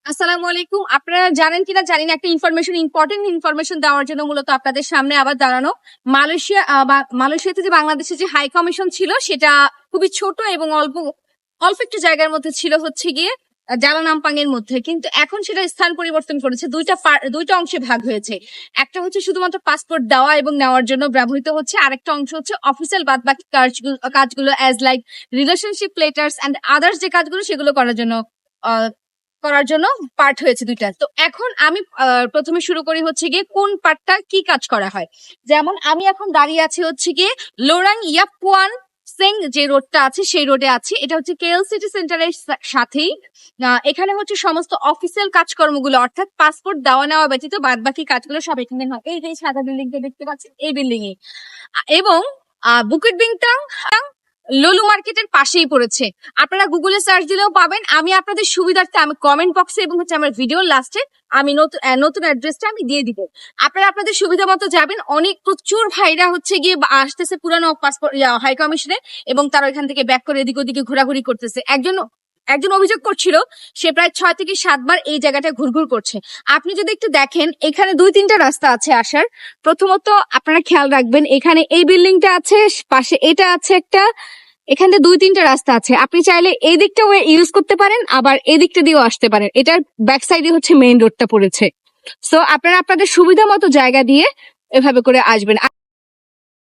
আসসালামু আলাইকুম। আপনারা জানেন কিনা জানি না, একটা ইম্পর্টেন্ট ইনফরমেশন দেওয়ার জন্য মূলত আপনাদের সামনে আবার দাঁড়ানো। মালয়েশিয়াতে যে বাংলাদেশের যে হাই কমিশন ছিল সেটা খুবই ছোট এবং অল্প অল্প একটু জায়গার মধ্যে ছিল, হচ্ছে গিয়ে জালানাম্পাং এর মধ্যে। কিন্তু এখন সেটা স্থান পরিবর্তন করেছে, দুইটা অংশে ভাগ হয়েছে। একটা হচ্ছে শুধুমাত্র পাসপোর্ট দেওয়া এবং নেওয়ার জন্য ব্যবহৃত হচ্ছে, আরেকটা অংশ হচ্ছে অফিসিয়াল বাদবাকি কাজগুলো as like relationship letters and others যে কাজগুলো সেগুলো করার জন্য পার্ট হয়েছে দুইটা। তো এখন আমি প্রথমে শুরু করি হচ্ছে গিয়ে কোন পার্টটা কি কাজ করা হয়। যেমন আমি এখন দাঁড়িয়ে আছি হচ্ছে গিয়ে লোরাং ইয়াপুয়ান সেং যে রোডটা আছে সেই রোডে আছি। এটা হচ্ছে কেএল সিটি সেন্টারের সাথেই। এখানে হচ্ছে সমস্ত অফিসিয়াল কাজকর্মগুলো অর্থাৎ পাসপোর্ট দেওয়া নেওয়া ব্যতীত বাদ বাকি কাজগুলো সব এখানে হয়। এই যে সাদা বিল্ডিংটা দেখতে পাচ্ছেন, এই বিল্ডিং এ। এবং বুকিট বিংটাং লুলু মার্কেটের পাশেই পড়েছে। আপনারা গুগলে সার্চ দিলেও পাবেন। আমি আপনাদের সুবিধার্থে আমি কমেন্ট বক্সে এবং হচ্ছে আমার ভিডিওর লাস্টে আমি নতুন অ্যাড্রেসটা আমি দিয়ে দিব। আপনারা আপনাদের সুবিধা মতো যাবেন। অনেক প্রচুর ভাইরা হচ্ছে গিয়ে আসতেছে পুরানো পাসপোর্ট হাই কমিশনে, এবং তারা ওইখান থেকে ব্যাক করে এদিক ওদিকে ঘোরাঘুরি করতেছে। একজন অভিযোগ করছিল সে প্রায় 6 থেকে 7 বার এই জায়গাটা ঘুরঘুর করছে। আপনি যদি একটু দেখেন, এখানে 2-3টা রাস্তা আছে আসার। প্রথমত আপনারা খেয়াল রাখবেন, এখানে এই বিল্ডিংটা আছে, পাশে এটা আছে একটা, এখানে 2-3টা রাস্তা আছে। আপনি চাইলে এই দিকটা ইউজ করতে পারেন, আবার এই দিকটা দিয়েও আসতে পারেন। এটার ব্যাক সাইডে হচ্ছে মেইন রোডটা পড়েছে। সো আপনারা আপনাদের সুবিধা মতো জায়গা দিয়ে এভাবে করে আসবেন।